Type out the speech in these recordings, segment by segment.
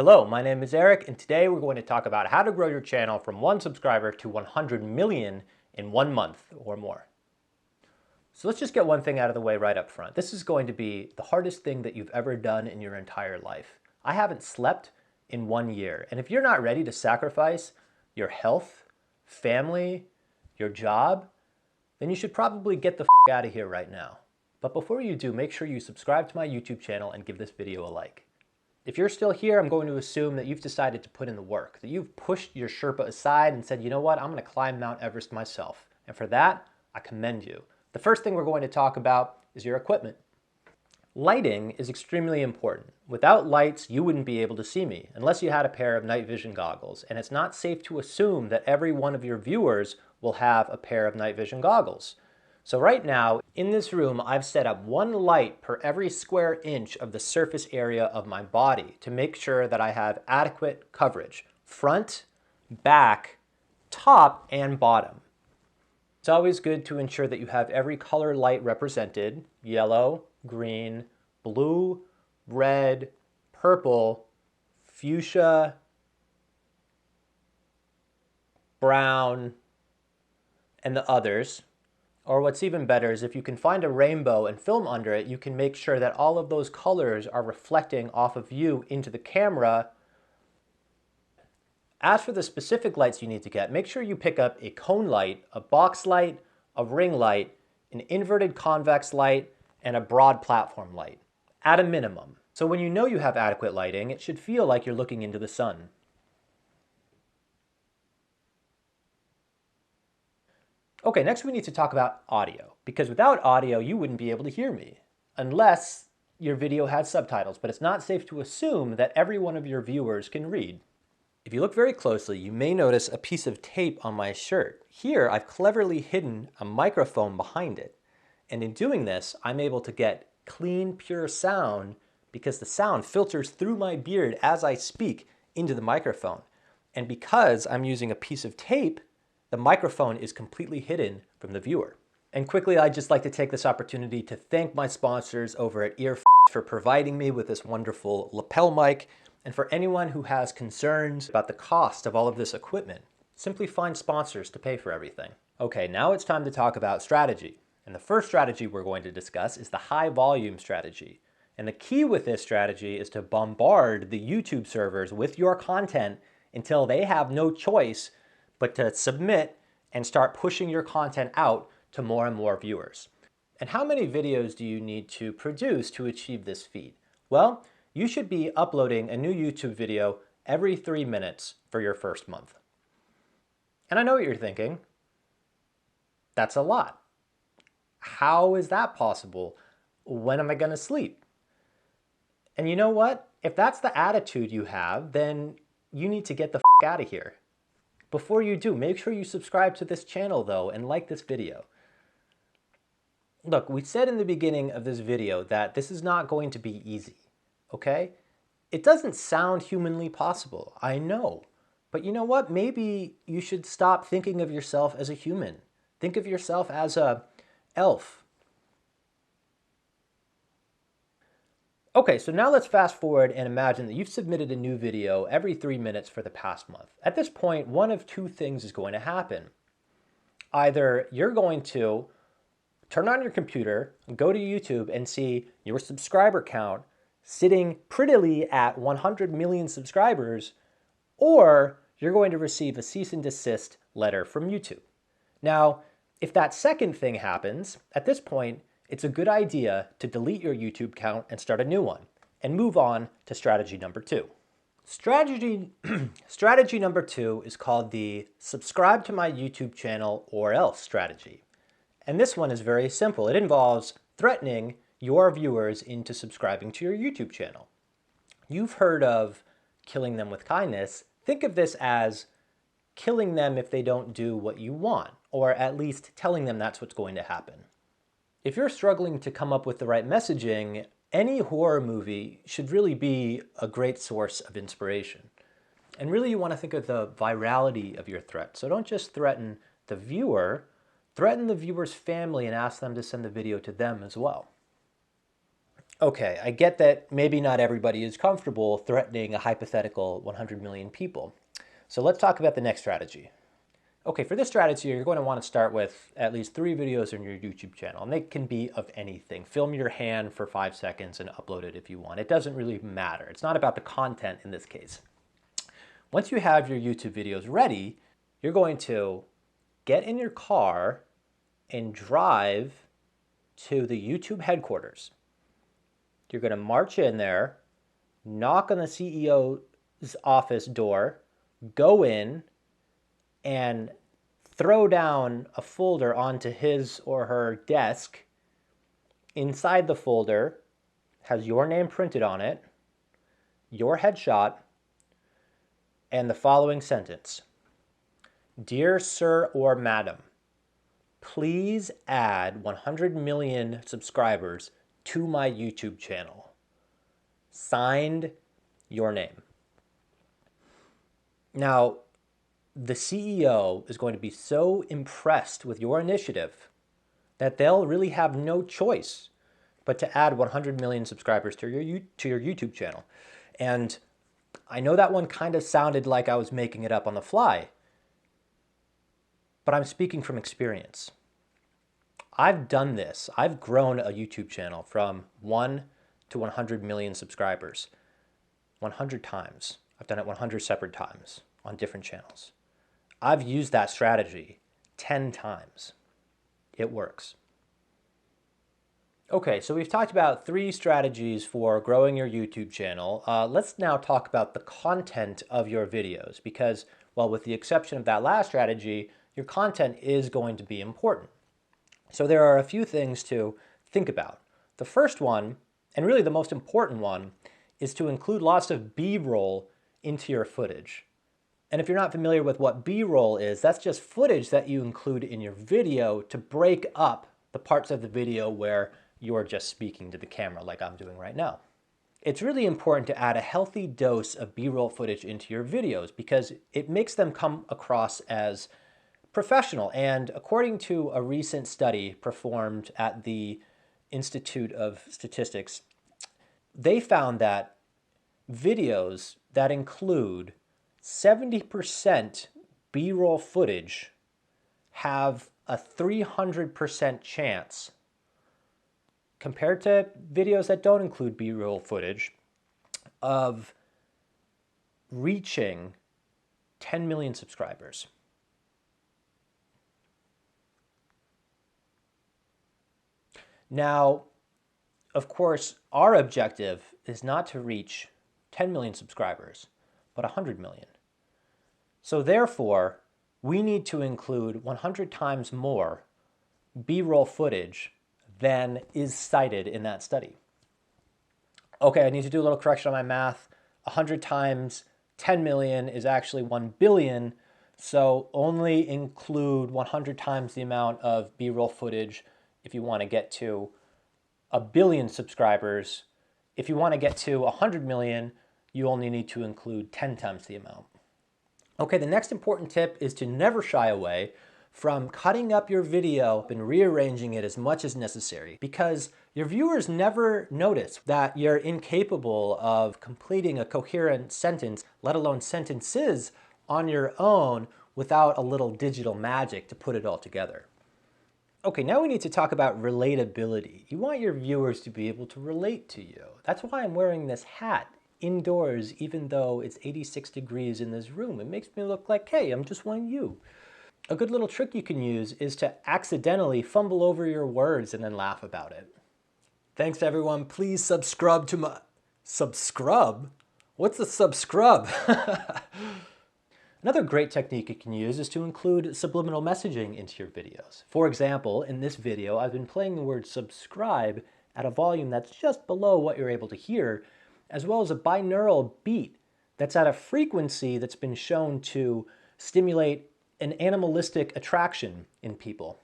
Hello, my name is Eric, and today we're going to talk about how to grow your channel from 1 subscriber to 100 million in 1 month or more. So let's just get one thing out of the way right up front. This is going to be the hardest thing that you've ever done in your entire life. I haven't slept in 1 year, and if you're not ready to sacrifice your health, family, your job, then you should probably get the f out of here right now. But before you do, make sure you subscribe to my YouTube channel and give this video a like. If you're still here, I'm going to assume that you've decided to put in the work, that you've pushed your Sherpa aside and said, you know what, I'm going to climb Mount Everest myself. And for that, I commend you. The first thing we're going to talk about is your equipment. Lighting is extremely important. Without lights, you wouldn't be able to see me unless you had a pair of night vision goggles. And it's not safe to assume that every one of your viewers will have a pair of night vision goggles. So right now, in this room, I've set up 1 light per every square inch of the surface area of my body to make sure that I have adequate coverage, front, back, top, and bottom. It's always good to ensure that you have every color light represented: yellow, green, blue, red, purple, fuchsia, brown, and the others. Or what's even better is if you can find a rainbow and film under it, you can make sure that all of those colors are reflecting off of you into the camera. As for the specific lights you need to get, make sure you pick up a cone light, a box light, a ring light, an inverted convex light, and a broad platform light, at a minimum. So when you know you have adequate lighting, it should feel like you're looking into the sun. Okay, next we need to talk about audio, because without audio, you wouldn't be able to hear me, unless your video had subtitles, but it's not safe to assume that every one of your viewers can read. If you look very closely, you may notice a piece of tape on my shirt. Here, I've cleverly hidden a microphone behind it, and in doing this, I'm able to get clean, pure sound because the sound filters through my beard as I speak into the microphone. And because I'm using a piece of tape, the microphone is completely hidden from the viewer. And quickly, I'd just like to take this opportunity to thank my sponsors over at Ear for providing me with this wonderful lapel mic. And for anyone who has concerns about the cost of all of this equipment, simply find sponsors to pay for everything. Okay, now it's time to talk about strategy. And the first strategy we're going to discuss is the high volume strategy. And the key with this strategy is to bombard the YouTube servers with your content until they have no choice but to submit and start pushing your content out to more and more viewers. And how many videos do you need to produce to achieve this feat? Well, you should be uploading a new YouTube video every 3 minutes for your first month. And I know what you're thinking. That's a lot. How is that possible? When am I going to sleep? And you know what? If that's the attitude you have, then you need to get the f out of here. Before you do, make sure you subscribe to this channel though and like this video. Look, we said in the beginning of this video that this is not going to be easy, okay? It doesn't sound humanly possible, I know. But you know what? Maybe you should stop thinking of yourself as a human. Think of yourself as a elf. Okay, so now let's fast forward and imagine that you've submitted a new video every 3 minutes for the past month. At this point, one of 2 things is going to happen. Either you're going to turn on your computer, go to YouTube and see your subscriber count sitting prettily at 100 million subscribers, or you're going to receive a cease and desist letter from YouTube. Now, if that second thing happens, at this point, it's a good idea to delete your YouTube account and start a new one and move on to strategy number 2. Strategy number 2 is called the subscribe to my YouTube channel or else strategy. And this one is very simple. It involves threatening your viewers into subscribing to your YouTube channel. You've heard of killing them with kindness. Think of this as killing them if they don't do what you want, or at least telling them that's what's going to happen. If you're struggling to come up with the right messaging, any horror movie should really be a great source of inspiration. And really you want to think of the virality of your threat. So don't just threaten the viewer, threaten the viewer's family and ask them to send the video to them as well. Okay, I get that maybe not everybody is comfortable threatening a hypothetical 100 million people. So let's talk about the next strategy. Okay, for this strategy, you're going to want to start with at least 3 videos on your YouTube channel, and they can be of anything. Film your hand for 5 seconds and upload it if you want. It doesn't really matter. It's not about the content in this case. Once you have your YouTube videos ready, you're going to get in your car and drive to the YouTube headquarters. You're going to march in there, knock on the CEO's office door, go in, and throw down a folder onto his or her desk. Inside the folder has your name printed on it, your headshot, and the following sentence. Dear Sir or Madam, please add 100 million subscribers to my YouTube channel. Signed, your name. Now, the CEO is going to be so impressed with your initiative that they'll really have no choice but to add 100 million subscribers to your YouTube channel. And I know that one kind of sounded like I was making it up on the fly, but I'm speaking from experience. I've done this. I've grown a YouTube channel from 1 to 100 million subscribers 100 times. I've done it 100 separate times on different channels. I've used that strategy 10 times. It works. Okay, so we've talked about 3 strategies for growing your YouTube channel. Let's now talk about the content of your videos because, well, with the exception of that last strategy, your content is going to be important. So there are a few things to think about. The first one, and really the most important one, is to include lots of B-roll into your footage. And if you're not familiar with what B-roll is, that's just footage that you include in your video to break up the parts of the video where you're just speaking to the camera like I'm doing right now. It's really important to add a healthy dose of B-roll footage into your videos because it makes them come across as professional. And according to a recent study performed at the Institute of Statistics, they found that videos that include 70% B-roll footage have a 300% chance, compared to videos that don't include B-roll footage, of reaching 10 million subscribers. Now, of course, our objective is not to reach 10 million subscribers, but 100 million. So therefore, we need to include 100 times more B-roll footage than is cited in that study. Okay, I need to do a little correction on my math. 100 times 10 million is actually 1 billion, so only include 100 times the amount of B-roll footage if you want to get to 1 billion subscribers. If you want to get to 100 million, you only need to include 10 times the amount. Okay, the next important tip is to never shy away from cutting up your video and rearranging it as much as necessary, because your viewers never notice that you're incapable of completing a coherent sentence, let alone sentences, on your own without a little digital magic to put it all together. Okay, now we need to talk about relatability. You want your viewers to be able to relate to you. That's why I'm wearing this hat indoors, even though it's 86 degrees in this room. It makes me look like, hey, I'm just one of you. A good little trick you can use is to accidentally fumble over your words and then laugh about it. Thanks everyone. Please subscribe to my... Subscribe? What's a subscribe? Another great technique you can use is to include subliminal messaging into your videos. For example, in this video, I've been playing the word subscribe at a volume that's just below what you're able to hear, as well as a binaural beat that's at a frequency that's been shown to stimulate an animalistic attraction in people.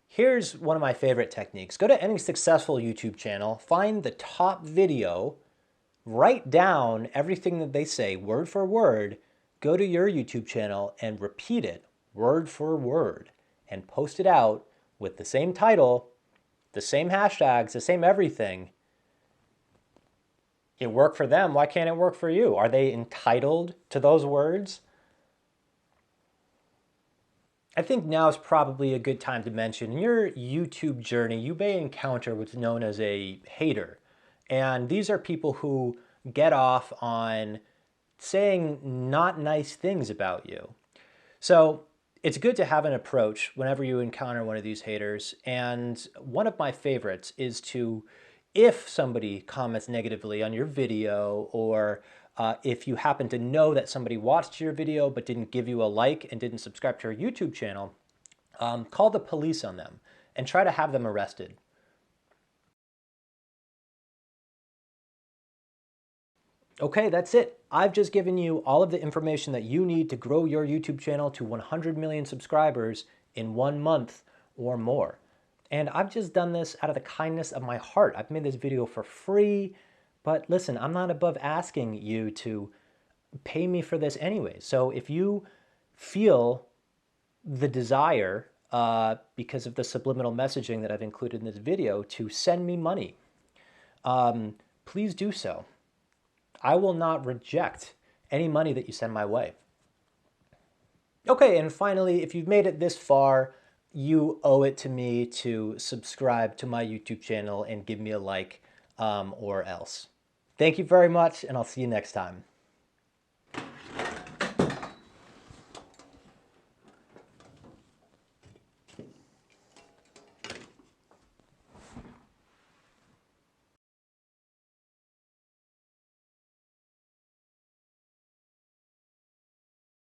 Here's one of my favorite techniques. Go to any successful YouTube channel, find the top video, write down everything that they say word for word, go to your YouTube channel and repeat it word for word and post it out with the same title the same hashtags, the same everything. It worked for them. Why can't it work for you? Are they entitled to those words? I think now is probably a good time to mention in your YouTube journey, you may encounter what's known as a hater. And these are people who get off on saying not nice things about you. So it's good to have an approach whenever you encounter one of these haters. And one of my favorites is to, if somebody comments negatively on your video, or if you happen to know that somebody watched your video but didn't give you a like and didn't subscribe to your YouTube channel, call the police on them and try to have them arrested. Okay, that's it. I've just given you all of the information that you need to grow your YouTube channel to 100 million subscribers in 1 month or more. And I've just done this out of the kindness of my heart. I've made this video for free, but listen, I'm not above asking you to pay me for this anyway. So if you feel the desire, because of the subliminal messaging that I've included in this video, to send me money, please do so. I will not reject any money that you send my way. Okay, and finally, if you've made it this far, you owe it to me to subscribe to my YouTube channel and give me a like, or else. Thank you very much, and I'll see you next time.